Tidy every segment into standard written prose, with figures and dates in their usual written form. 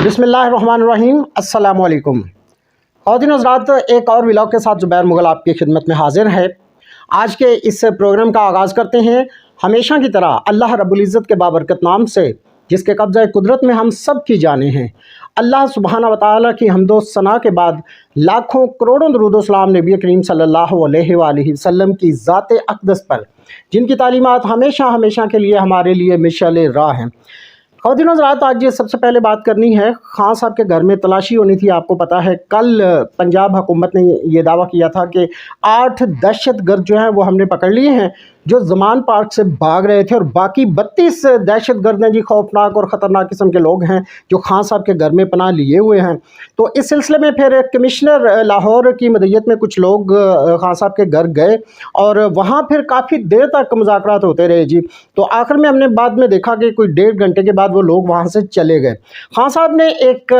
बिस्मिल्लाहिर्रहमानिर्रहीम, अस्सलाम वालेकुम। ख़वातीन हज़रात, एक और व्लॉग के साथ ज़ुबैर मुग़ल आपकी खिदमत में हाज़िर है। आज के इस प्रोग्राम का आगाज़ करते हैं हमेशा की तरह अल्लाह रब्बुल इज़्ज़त के बाबरकत नाम से, जिसके कब्ज़ा कुदरत में हम सब की जानें हैं। अल्लाह सुब्हाना व तआला की हम्दो सना के बाद लाखों करोड़ों दरूद व सलाम नबी करीम सल्लल्लाहु अलैहि वसल्लम की ज़ात अक़दस पर, जिनकी तालीमात हमेशा हमेशा के लिए हमारे लिए मिशअल राह हैं। ख़वातीन हज़रात, आज ये सबसे पहले बात करनी है, खान साहब के घर में तलाशी होनी थी। आपको पता है कल पंजाब हुकूमत ने ये दावा किया था कि 8 दहशतगर्द जो हैं वो हमने पकड़ लिए हैं, जो ज़मान पार्क से भाग रहे थे, और बाकी 32 दहशतगर्द हैं जी, खौफनाक और ख़तरनाक किस्म के लोग हैं जो खान साहब के घर में पनाह लिए हुए हैं। तो इस सिलसिले में फिर कमिश्नर लाहौर की मदईयत में कुछ लोग खान साहब के घर गए और वहाँ फिर काफ़ी देर तक मुज़ाकरात होते रहे जी। तो आखिर में हमने बाद में देखा कि कोई 1.5 घंटे के बाद वो लोग वहाँ से चले गए। खान साहब ने एक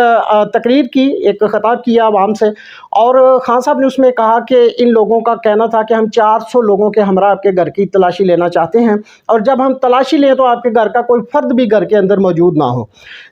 तकरीर की, एक ख़िताब किया आवाम से, और खान साहब ने उसमें कहा कि इन लोगों का कहना था कि हम 400 लोगों के हमरा आपके घर की तलाशी लेना चाहते हैं, और जब हम तलाशी लें तो आपके घर का कोई फ़र्द भी घर के अंदर मौजूद ना हो।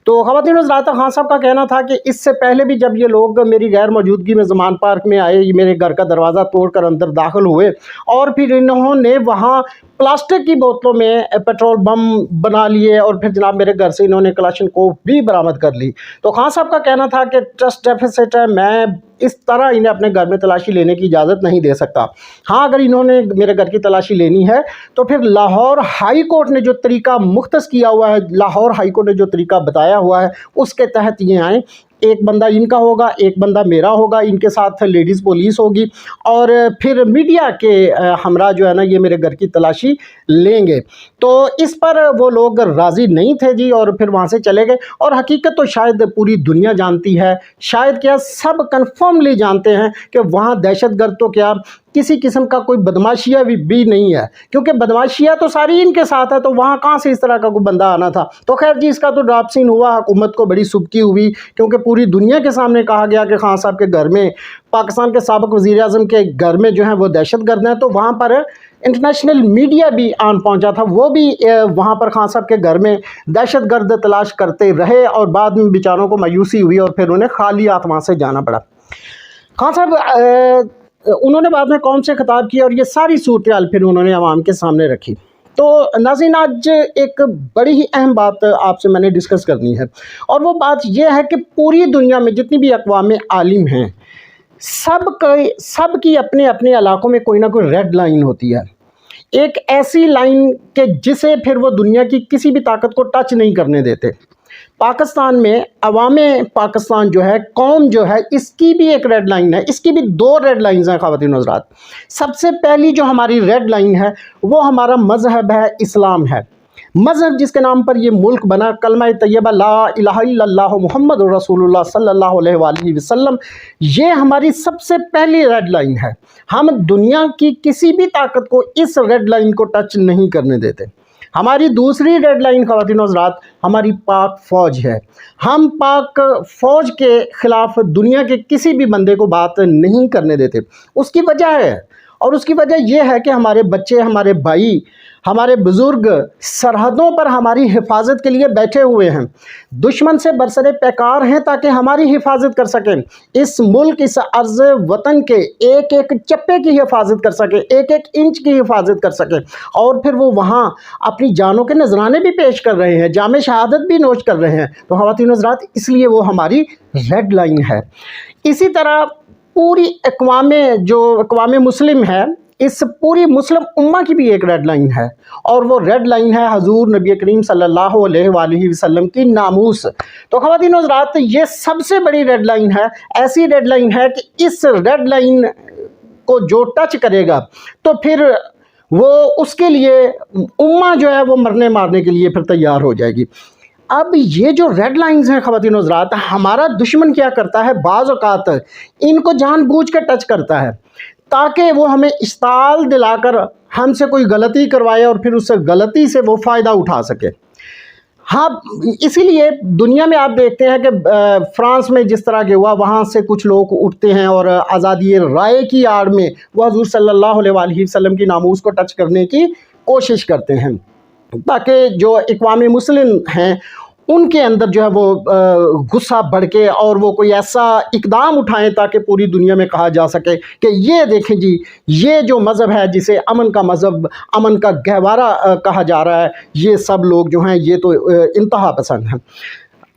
तो ख़वातीन हज़रात, खान साहब का कहना था कि इससे पहले भी जब ये लोग मेरी गैर मौजूदगी में ज़मान पार्क में आए, ये मेरे घर का दरवाज़ा तोड़कर अंदर दाखिल हुए, और फिर इन्होंने वहाँ प्लास्टिक की बोतलों में पेट्रोल बम बना लिए, और फिर जनाब मेरे घर से इन्होंने कलाशनकोव भी बरामद कर ली। तो खान साहब का कहना था कि ट्रस्ट डेफिसिट है, मैं इस तरह इन्हें अपने घर में तलाशी लेने की इजाज़त नहीं दे सकता। हाँ, अगर इन्होंने मेरे घर की तलाशी लेनी है तो फिर लाहौर हाई कोर्ट ने जो तरीका मुख्तस किया हुआ है, लाहौर हाई कोर्ट ने जो तरीका बताया हुआ है, उसके तहत ये आएँ। एक बंदा इनका होगा, एक बंदा मेरा होगा, इनके साथ लेडीज़ पुलिस होगी, और फिर मीडिया के हमरा जो है ना ये मेरे घर की तलाशी लेंगे। तो इस पर वो लोग राज़ी नहीं थे जी, और फिर वहाँ से चले गए। और हकीकत तो शायद पूरी दुनिया जानती है, शायद क्या सब कन्फर्मली जानते हैं कि वहाँ दहशतगर्द तो क्या किसी किस्म का कोई बदमाशिया भी नहीं है, क्योंकि बदमाशिया तो सारी इनके साथ है, तो वहाँ कहाँ से इस तरह का कोई बंदा आना था। तो खैर जी, इसका तो ड्राप सीन हुआ, हुकूमत को बड़ी सुबकी हुई, क्योंकि पूरी दुनिया के सामने कहा गया कि खान साहब के घर में, पाकिस्तान के साबिक़ वज़ीर आज़म के घर में जो है वो दहशतगर्द हैं। तो वहाँ पर इंटरनेशनल मीडिया भी आन पहुँचा था, वो भी वहाँ पर खान साहब के घर में दहशतगर्द तलाश करते रहे, और बाद में बेचारों को मायूसी हुई और फिर उन्हें खाली हाथ वहाँ से जाना पड़ा। खान साहब उन्होंने बाद में कौम से खिताब किया, और ये सारी सूरत हाल फिर उन्होंने आवाम के सामने रखी। तो नाज़रीन, आज एक बड़ी ही अहम बात आपसे मैंने डिस्कस करनी है, और वो बात यह है कि पूरी दुनिया में जितनी भी अक़वाम आलिम हैं, सब की अपने अपने इलाक़ों में कोई ना कोई रेड लाइन होती है, एक ऐसी लाइन के जिसे फिर वो दुनिया की किसी भी ताकत को टच नहीं करने देते। पाकिस्तान में अवामे पाकिस्तान जो है, कौम जो है, इसकी भी एक रेड लाइन है, इसकी भी 2 रेड लाइन्स हैं ख़वातीन हज़रात। सबसे पहली जो हमारी रेड लाइन है वो हमारा मज़हब है, इस्लाम है। मज़हब जिसके नाम पर ये मुल्क बना, कलमा तैयबा ला इलाहा इल्लल्लाह मुहम्मदुर रसूलुल्लाह सल्लल्लाहु अलैहि वसल्लम, ये हमारी सबसे पहली रेड लाइन है। हम दुनिया की किसी भी ताकत को इस रेड लाइन को टच नहीं करने देते। हमारी दूसरी रेड लाइन ख़वातीन हज़रात हमारी पाक फ़ौज है। हम पाक फ़ौज के ख़िलाफ़ दुनिया के किसी भी बंदे को बात नहीं करने देते। उसकी वजह है, और उसकी वजह यह है कि हमारे बच्चे, हमारे भाई, हमारे बुज़ुर्ग सरहदों पर हमारी हिफाजत के लिए बैठे हुए हैं, दुश्मन से बरसरे पैकार हैं ताकि हमारी हिफाजत कर सकें, इस मुल्क, इस अर्ज़ वतन के एक एक चप्पे की हिफाजत कर सकें, एक एक इंच की हिफाजत कर सकें। और फिर वो वहाँ अपनी जानों के नजराने भी पेश कर रहे हैं, जामे शहादत भी नोश कर रहे हैं। तो ख़वातीन हज़रात, इसलिए वो हमारी रेड लाइन है। इसी तरह पूरी अक़वाम मुस्लिम है, इस पूरी मुस्लिम उम्मा की भी एक रेड लाइन है, और वो रेड लाइन है हजूर नबी करीम सल्लल्लाहु अलैहि वसल्लम की नामूस। तो ख़वातीन हज़रात, ये सबसे बड़ी रेड लाइन है, ऐसी रेड लाइन है कि इस रेड लाइन को जो टच करेगा तो फिर वो उसके लिए उम्मा जो है वो मरने मारने के लिए फिर तैयार हो जाएगी। अब ये जो रेड लाइंस हैं ख़वातीन हज़रात, हमारा दुश्मन क्या करता है, बाज़ औक़ात इनको जानबूझ कर टच करता है ताकि वो हमें इश्ताल दिलाकर हमसे कोई गलती करवाए, और फिर उस गलती से वो फ़ायदा उठा सके। हाँ, इसीलिए दुनिया में आप देखते हैं कि फ्रांस में जिस तरह के हुआ, वहाँ से कुछ लोग उठते हैं और आज़ादी राय की आड़ में वो हज़ूर सल्लल्लाहु अलैहि वसल्लम की नामूस को टच करने की कोशिश करते हैं, ताकि जो अक़वाम मुस्लिम हैं ان کے اندر جو ہے وہ غصہ بڑھ کے اور وہ کوئی ایسا اقدام اٹھائیں تاکہ پوری دنیا میں کہا جا سکے کہ یہ دیکھیں جی، یہ جو مذہب ہے جسے امن کا مذہب، امن کا گہوارہ کہا جا رہا ہے، یہ سب لوگ جو ہیں یہ تو انتہا پسند ہیں۔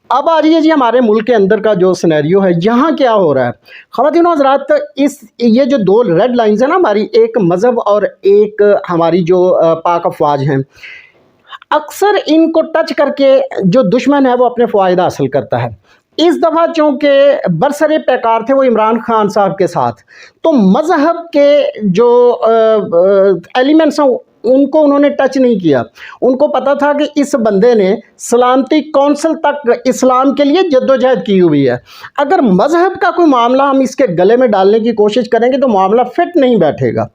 اب آ رہی ہے جی ہمارے ملک کے اندر کا جو سینیریو ہے، یہاں کیا ہو رہا ہے خواتین و حضرات؟ یہ جو دو ریڈ لائنز ہیں نا ہماری، ایک مذہب اور ایک ہماری جو پاک افواج ہیں، اکثر ان کو ٹچ کر کے جو دشمن ہے وہ اپنے فوائد حاصل کرتا ہے۔ اس دفعہ چونکہ برسر پیکار تھے وہ عمران خان صاحب کے ساتھ، تو مذہب کے جو ایلیمنٹس ہیں ان کو انہوں نے ٹچ نہیں کیا۔ ان کو پتہ تھا کہ اس بندے نے سلامتی کونسل تک اسلام کے لیے جدوجہد کی ہوئی ہے، اگر مذہب کا کوئی معاملہ ہم اس کے گلے میں ڈالنے کی کوشش کریں گے تو معاملہ فٹ نہیں بیٹھے گا۔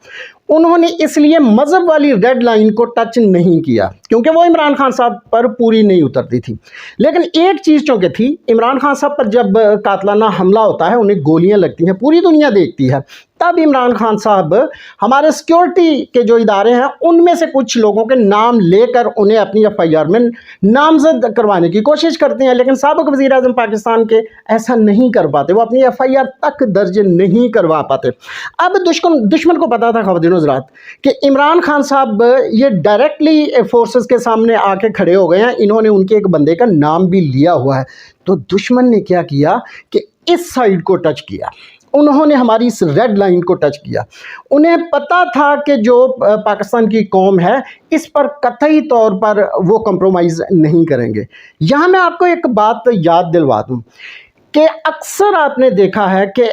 انہوں نے اس لیے مذہب والی ریڈ لائن کو ٹچ نہیں کیا کیونکہ وہ عمران خان صاحب پر پوری نہیں اترتی تھی۔ لیکن ایک چیز چونکہ تھی، عمران خان صاحب پر جب قاتلانہ حملہ ہوتا ہے، انہیں گولیاں لگتی ہیں، پوری دنیا دیکھتی ہے، تب عمران خان صاحب ہمارے سیکیورٹی کے جو ادارے ہیں ان میں سے کچھ لوگوں کے نام لے کر انہیں اپنی ایف آئی آر میں نامزد کروانے کی کوشش کرتے ہیں، لیکن سابق وزیر اعظم پاکستان کے ایسا نہیں کر پاتے، وہ اپنی ایف آئی آر تک درج نہیں کروا پاتے۔ اب دشمن کو پتا تھا خواتین و حضرات کہ عمران خان صاحب یہ ڈائریکٹلی فورسز کے سامنے آ کے کھڑے ہو گئے ہیں، انہوں نے ان کے ایک بندے کا نام بھی لیا ہوا ہے، تو دشمن نے کیا کیا کہ اس سائیڈ کو ٹچ کیا، انہوں نے ہماری اس ریڈ لائن کو ٹچ کیا۔ انہیں پتا تھا کہ جو پاکستان کی قوم ہے اس پر قطعی طور پر وہ کمپرومائز نہیں کریں گے۔ یہاں میں آپ کو ایک بات یاد دلوا دوں کہ اکثر آپ نے دیکھا ہے کہ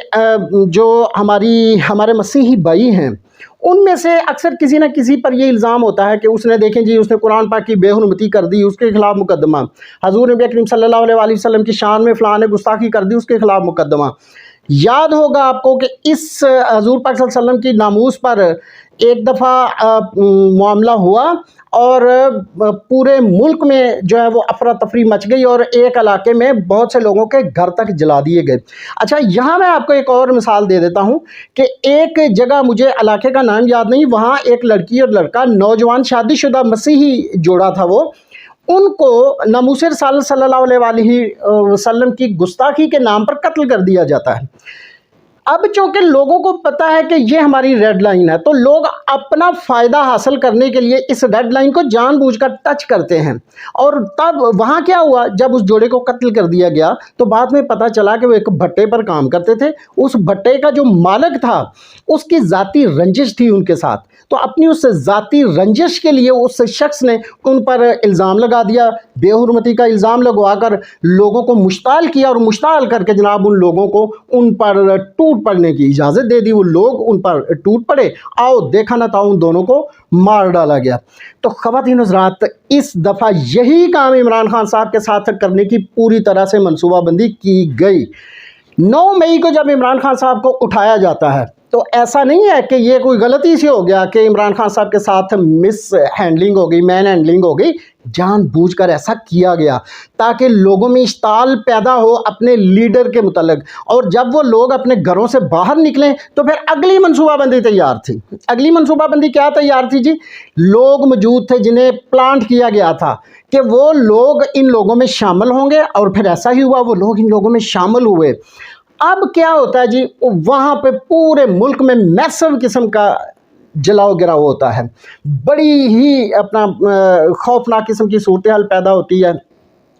جو ہمارے مسیحی بھائی ہیں ان میں سے اکثر کسی نہ کسی پر یہ الزام ہوتا ہے کہ اس نے دیکھیں جی اس نے قرآن پاک کی بے حرمتی کر دی، اس کے خلاف مقدمہ، حضور نبی کریم صلی اللہ علیہ وآلہ وسلم کی شان میں فلاں نے گستاخی کر دی، اس کے خلاف مقدمہ۔ یاد ہوگا آپ کو کہ اس حضور پاک صلی اللہ علیہ وسلم کی ناموس پر ایک دفعہ معاملہ ہوا اور پورے ملک میں جو ہے وہ افراتفری مچ گئی اور ایک علاقے میں بہت سے لوگوں کے گھر تک جلا دیے گئے۔ اچھا، یہاں میں آپ کو ایک اور مثال دے دیتا ہوں کہ ایک جگہ، مجھے علاقے کا نام یاد نہیں، وہاں ایک لڑکی اور لڑکا، نوجوان شادی شدہ مسیحی جوڑا تھا، وہ ان کو ناموس رسالت صلی اللہ علیہ وآلہ وسلم کی گستاخی کے نام پر قتل کر دیا جاتا ہے۔ اب چونکہ لوگوں کو پتا ہے کہ یہ ہماری ریڈ لائن ہے، تو لوگ اپنا فائدہ حاصل کرنے کے لیے اس ریڈ لائن کو جان بوجھ کر ٹچ کرتے ہیں۔ اور تب وہاں کیا ہوا، جب اس جوڑے کو قتل کر دیا گیا تو بعد میں پتا چلا کہ وہ ایک بھٹے پر کام کرتے تھے، اس بھٹے کا جو مالک تھا اس کی ذاتی رنجش تھی ان کے ساتھ، تو اپنی اس ذاتی رنجش کے لیے اس شخص نے ان پر الزام لگا دیا، بے حرمتی کا الزام لگوا کر لوگوں کو مشتعل کیا، اور مشتعل کر کے جناب ان لوگوں کو ان پر ٹوٹ پڑنے کی اجازت دے دی، وہ لوگ ان پر ٹوٹ پڑے، آؤ دیکھا نہ تھا ان دونوں کو مار ڈالا گیا۔ تو خواتین حضرات، اس دفعہ یہی کام عمران خان صاحب کے ساتھ کرنے کی پوری طرح سے منصوبہ بندی کی گئی۔ 9 مئی کو جب عمران خان صاحب کو اٹھایا جاتا ہے تو ایسا نہیں ہے کہ یہ کوئی غلطی سے ہو گیا کہ عمران خان صاحب کے ساتھ مس ہینڈلنگ ہو گئی، مین ہینڈلنگ ہو گئی، جان بوجھ کر ایسا کیا گیا تاکہ لوگوں میں اشتعال پیدا ہو اپنے لیڈر کے متعلق، اور جب وہ لوگ اپنے گھروں سے باہر نکلیں تو پھر اگلی منصوبہ بندی تیار تھی۔ اگلی منصوبہ بندی کیا تیار تھی جی؟ لوگ موجود تھے جنہیں پلانٹ کیا گیا تھا کہ وہ لوگ ان لوگوں میں شامل ہوں گے، اور پھر ایسا ہی ہوا، وہ لوگ ان لوگوں میں شامل ہوئے۔ اب کیا ہوتا ہے جی، وہاں پہ پورے ملک میں میسو قسم کا جلاؤ گراؤ ہوتا ہے، بڑی ہی اپنا خوفناک قسم کی صورتحال پیدا ہوتی ہے،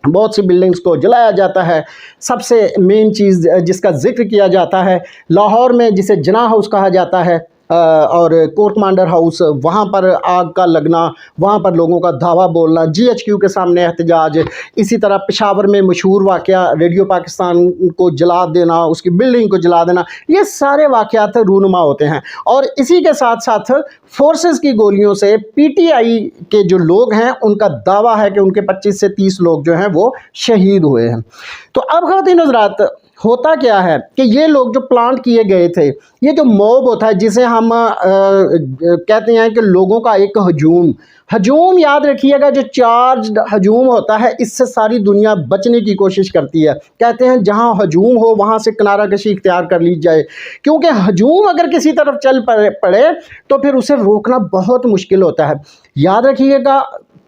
بہت سی بلڈنگز کو جلایا جاتا ہے۔ سب سے مین چیز جس کا ذکر کیا جاتا ہے لاہور میں، جسے جناح ہاؤس کہا جاتا ہے، اور کورٹ کمانڈر ہاؤس، وہاں پر آگ کا لگنا، وہاں پر لوگوں کا دھاوا بولنا، جی ایچ کیو کے سامنے احتجاج، اسی طرح پشاور میں مشہور واقعہ ریڈیو پاکستان کو جلا دینا، اس کی بلڈنگ کو جلا دینا، یہ سارے واقعات رونما ہوتے ہیں۔ اور اسی کے ساتھ ساتھ فورسز کی گولیوں سے پی ٹی آئی کے جو لوگ ہیں ان کا دعویٰ ہے کہ ان کے 25 سے 30 لوگ جو ہیں وہ شہید ہوئے ہیں۔ تو اب خواتین حضرات، ہوتا کیا ہے کہ یہ لوگ جو پلانٹ کیے گئے تھے، یہ جو موب ہوتا ہے جسے ہم کہتے ہیں کہ لوگوں کا ایک ہجوم یاد رکھیے گا، جو چارجڈ ہجوم ہوتا ہے اس سے ساری دنیا بچنے کی کوشش کرتی ہے۔ کہتے ہیں جہاں ہجوم ہو وہاں سے کنارہ کشی اختیار کر لی جائے، کیونکہ ہجوم اگر کسی طرف چل پڑے تو پھر اسے روکنا بہت مشکل ہوتا ہے۔ یاد رکھیے گا،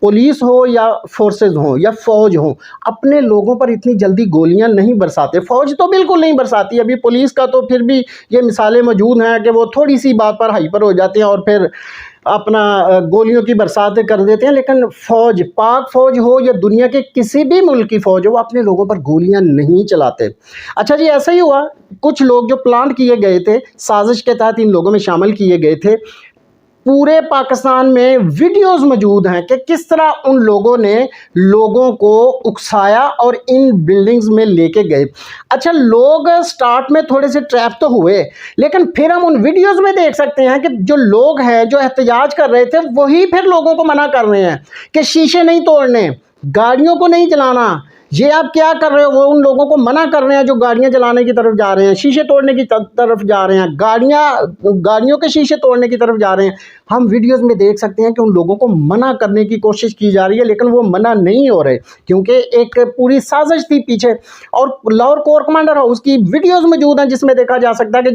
पुलिस हो या फोर्सेस हों या फ़ौज हो, अपने लोगों पर इतनी जल्दी गोलियां नहीं बरसाते। फ़ौज तो बिल्कुल नहीं बरसाती। अभी पुलिस का तो फिर भी ये मिसालें मौजूद हैं कि वो थोड़ी सी बात पर हाइपर हो जाते हैं और फिर अपना गोलियों की बरसात कर देते हैं। लेकिन फ़ौज, पाक फ़ौज हो या दुनिया के किसी भी मुल्क की फ़ौज हो, वो अपने लोगों पर गोलियां नहीं चलाते। अच्छा जी, ऐसा ही हुआ, कुछ लोग जो प्लांट किए गए थे, साजिश के तहत इन लोगों में शामिल किए गए थे। पूरे पाकिस्तान में वीडियोस मौजूद हैं कि किस तरह उन लोगों ने लोगों को उकसाया और इन बिल्डिंग्स में लेके गए। अच्छा, लोग स्टार्ट में थोड़े से ट्रैप तो हुए, लेकिन फिर हम उन वीडियोस में देख सकते हैं कि जो लोग हैं जो एहतजाज कर रहे थे, वही फिर लोगों को मना कर रहे हैं कि शीशे नहीं तोड़ने, गाड़ियों को नहीं जलाना। ये आप क्या कर रहे हो? वो उन लोगों को मना कर रहे हैं जो गाड़ियां जलाने की तरफ जा रहे हैं, शीशे तोड़ने की तरफ जा रहे हैं, गाड़ियों के शीशे तोड़ने की तरफ जा रहे हैं। हम वीडियोस में देख सकते हैं कि उन लोगों को मना करने की कोशिश की जा रही है, लेकिन वो मना नहीं हो रहे, क्योंकि एक पूरी साजिश थी पीछे। और लाहौर कोर कमांडर हाउस की वीडियोस मौजूद हैं जिसमें देखा जा सकता है कि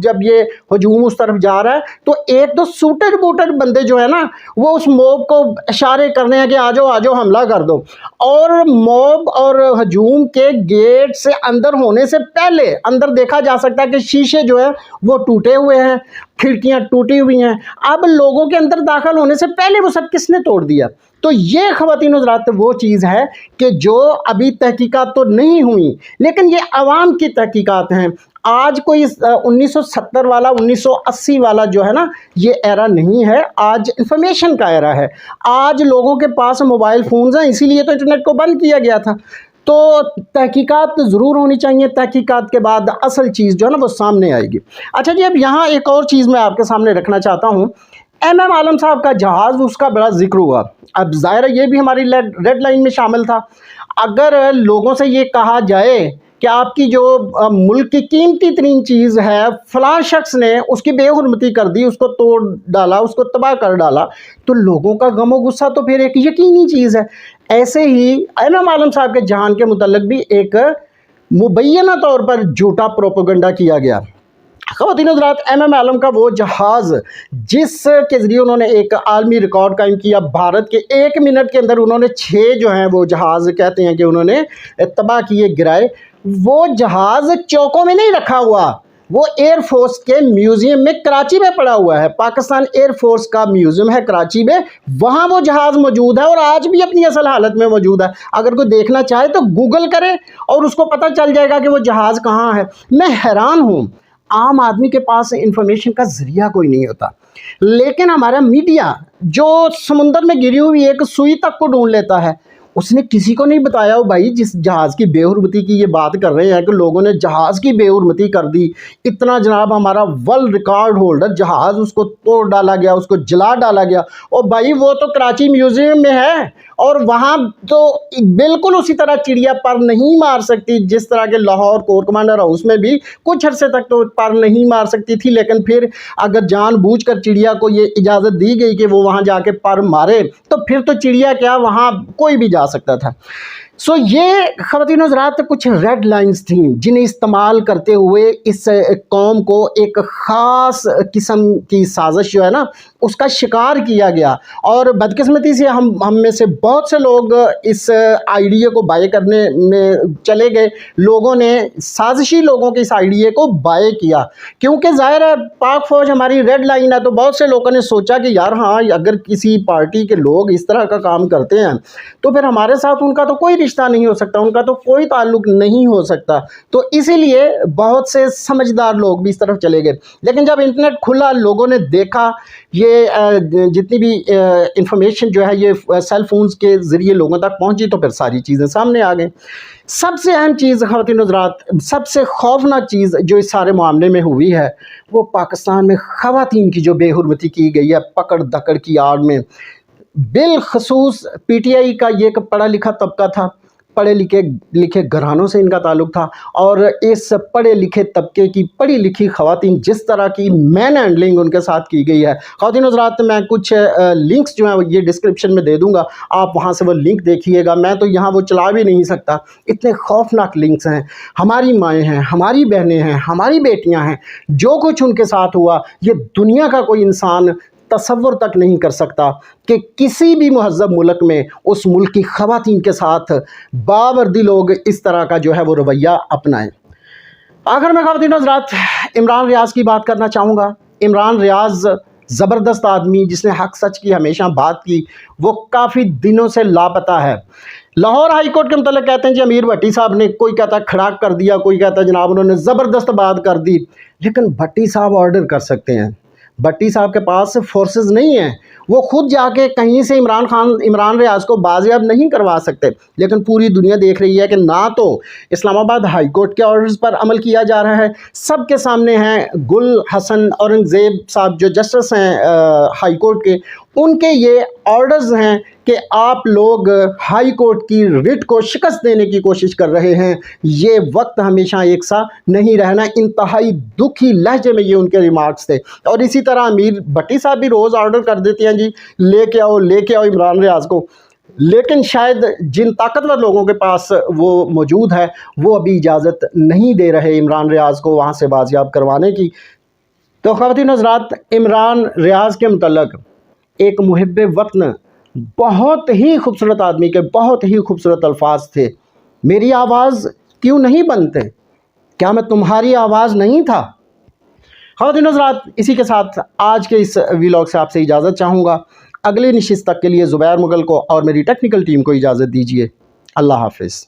जब ये हजूम उस तरफ जा रहा है, तो एक दो सूटेड बूटेड बंदे जो है ना, वो उस मॉब को इशारे कर रहे हैं कि आ जाओ हमला कर दो। और मॉब और हजूम के गेट से अंदर होने से पहले अंदर देखा जा सकता है कि शीशे जो है वो टूटे हुए हैं, खिड़कियां टूटी हुई हैं। अब लोगों के अंदर दाखिल होने से पहले वो सब किसने तोड़ दिया? तो ये ख़वातीन हज़रात वो चीज़ है कि जो अभी तहकीकात तो नहीं हुई, लेकिन ये अवाम की तहकीकात हैं। आज कोई 1970 वाला 1980 वाला जो है ना, ये एरा नहीं है। आज इंफॉर्मेशन का एरा है। आज लोगों के पास मोबाइल फ़ोन्स हैं, इसीलिए तो इंटरनेट को बंद किया गया था। तो तहकीकात ज़रूर होनी चाहिए। तहकीकात के बाद असल चीज़ जो है ना वो सामने आएगी। अच्छा जी, अब यहाँ एक और चीज़ मैं आपके सामने रखना चाहता हूँ। MM आलम साहब का जहाज़, उसका बड़ा जिक्र हुआ। अब ज़ाहिर है ये भी हमारी रेड लाइन में शामिल था। अगर लोगों से ये कहा जाए कि आपकी जो मुल्क की कीमती तरीन चीज़ है, फ़लाँ शख्स ने उसकी बेहुरमती कर दी, उसको तोड़ डाला, उसको तबाह कर डाला, तो लोगों का गम और गुस्सा तो फिर एक यकीनी चीज़ है। ऐसे ही MM आलम साहब के जहान के मुतल्लिक़ भी एक मुबैना तौर पर झूठा प्रोपेगेंडा किया गया। ख़वातीन हज़रात, MM आलम का वो जहाज़ जिसके ज़रिए उन्होंने एक आलमी रिकॉर्ड कायम किया, भारत के 1 मिनट के अंदर उन्होंने 6 जो हैं वो जहाज़ कहते हैं कि उन्होंने तबाह किए, गिराए। वो जहाज़ चौकों में नहीं रखा हुआ, वो एयर फोर्स के म्यूज़ियम में कराची में पड़ा हुआ है। पाकिस्तान एयर फोर्स का म्यूज़ियम है कराची में, वहाँ वो जहाज़ मौजूद है और आज भी अपनी असल हालत में मौजूद है। अगर कोई देखना चाहे तो गूगल करे और उसको पता चल जाएगा कि वो जहाज़ कहाँ है। मैं हैरान हूँ, आम आदमी के पास इंफॉर्मेशन का ज़रिया कोई नहीं होता, लेकिन हमारा मीडिया जो समुंदर में गिरी हुई एक सुई तक को ढूंढ लेता है, उसने किसी को नहीं बताया। हो भाई, जिस जहाज़ की बेहुरमती की ये बात कर रहे हैं कि लोगों ने जहाज़ की बेहुरमती कर दी, इतना जनाब हमारा वर्ल्ड रिकॉर्ड होल्डर जहाज़, उसको तोड़ डाला गया, उसको जला डाला गया। और भाई वो तो कराची म्यूज़ियम में है और वहाँ तो बिल्कुल उसी तरह चिड़िया पर नहीं मार सकती जिस तरह के लाहौर कोर कमांडर हाउस में भी कुछ अरसे तक तो पर नहीं मार सकती थी, लेकिन फिर अगर जानबूझकर चिड़िया को ये इजाज़त दी गई कि वो वहाँ जाके पर मारे, तो फिर तो चिड़िया क्या, वहाँ कोई भी जा सकता था। सो ये ख़वातीन हज़रात कुछ रेड लाइंस थी जिन्हें इस्तेमाल करते हुए इस कौम को एक ख़ास किस्म की साजिश जो है ना उसका शिकार किया गया। और बदकिस्मती से हम में से बहुत से लोग इस आइडिया को बाय करने में चले गए। लोगों ने, साजिशी लोगों के इस आइडिया को बाय किया, क्योंकि ज़ाहिर है पाक फ़ौज हमारी रेड लाइन है। तो बहुत से लोगों ने सोचा कि यार हाँ, अगर किसी पार्टी के लोग इस तरह का काम करते हैं तो फिर हमारे साथ उनका तो कोई रिश्ता नहीं हो सकता, उनका तो कोई ताल्लुक नहीं हो सकता। तो इसीलिए बहुत से समझदार लोग भी इस तरफ चले गए। लेकिन जब इंटरनेट खुला, लोगों ने देखा, ये जितनी भी इंफॉर्मेशन जो है ये सेल फोन्स के ज़रिए लोगों तक पहुंची, तो फिर सारी चीज़ें सामने आ गई। सबसे अहम चीज़ ख़वातीन हज़रात, सबसे खौफनाक चीज़ जो इस सारे मामले में हुई है, वो पाकिस्तान में ख़वातीन की जो बेहुरमती की गई है पकड़ दकड़ की आड़ में। बिलखसूस PTI का ये एक पढ़ा लिखा तबका था, पढ़े लिखे घरानों से इनका ताल्लुक़ था, और इस पढ़े लिखे तबके की पढ़ी लिखी ख़वातीन जिस तरह की मैन हैंडलिंग उनके साथ की गई है। ख़वातीन हज़रात, मैं कुछ लिंक्स जो हैं ये डिस्क्रिप्शन में दे दूँगा, आप वहाँ से वो लिंक देखिएगा। मैं तो यहाँ वो चला भी नहीं सकता, इतने खौफनाक लिंक्स हैं। हमारी माएँ हैं, हमारी बहनें हैं, हमारी बेटियाँ हैं, जो कुछ उनके साथ हुआ ये दुनिया का कोई इंसान तसव्वुर तक नहीं कर सकता कि किसी भी महज़ब मुल्क में उस मुल्क की ख़वातीन के साथ बावर्दी लोग इस तरह का जो है वो रवैया अपनाएं। आखिर में ख़वातीन हज़रात, इमरान रियाज़ की बात करना चाहूँगा। इमरान रियाज़ ज़बरदस्त आदमी जिसने हक सच की हमेशा बात की, वो काफ़ी दिनों से लापता है। लाहौर हाई कोर्ट के मतलब कहते हैं जी अमीर भट्टी साहब ने, कोई कहता है खड़ाक कर दिया, कोई कहता है जनाब उन्होंने ज़बरदस्त बात कर दी। लेकिन भट्टी साहब ऑर्डर कर सकते हैं, भट्टी साहब के पास फोर्सेस नहीं हैं, वो खुद जाके कहीं से इमरान रियाज़ को बाजियाब नहीं करवा सकते। लेकिन पूरी दुनिया देख रही है कि ना तो इस्लामाबाद हाई कोर्ट के ऑर्डर्स पर अमल किया जा रहा है, सबके सामने हैं गुल हसन औरंगज़ेब साहब जो जस्टिस हैं हाई कोर्ट के, उनके ये ऑर्डर्स हैं कि आप लोग हाई कोर्ट की रिट को शिकस्त देने की कोशिश कर रहे हैं। ये वक्त हमेशा एक सा नहीं रहना। इंतहाई दुखी लहजे में ये उनके रिमार्क्स थे। और इसी तरह अमीर भट्टी साहब भी रोज़ ऑर्डर कर देते हैं जी लेके आओ इमरान रियाज़ को। लेकिन शायद जिन ताकतवर लोगों के पास वो मौजूद है वो अभी इजाज़त नहीं दे रहे इमरान रियाज़ को वहाँ से बाजियाब करवाने की। तो ख़वातीन हज़रात, इमरान रियाज़ के मुतल्लिक़ एक मुहिब्बे वतन बहुत ही खूबसूरत आदमी के बहुत ही खूबसूरत अल्फाज थे। मेरी आवाज़ क्यों नहीं बनते, क्या मैं तुम्हारी आवाज़ नहीं था। ख़वातीन हज़रात, इसी के साथ आज के इस व्लॉग से आपसे इजाज़त चाहूँगा। अगली नशिस्त तक के लिए ज़ुबैर मुग़ल को और मेरी टेक्निकल टीम को इजाज़त दीजिए। अल्लाह हाफ़िज़।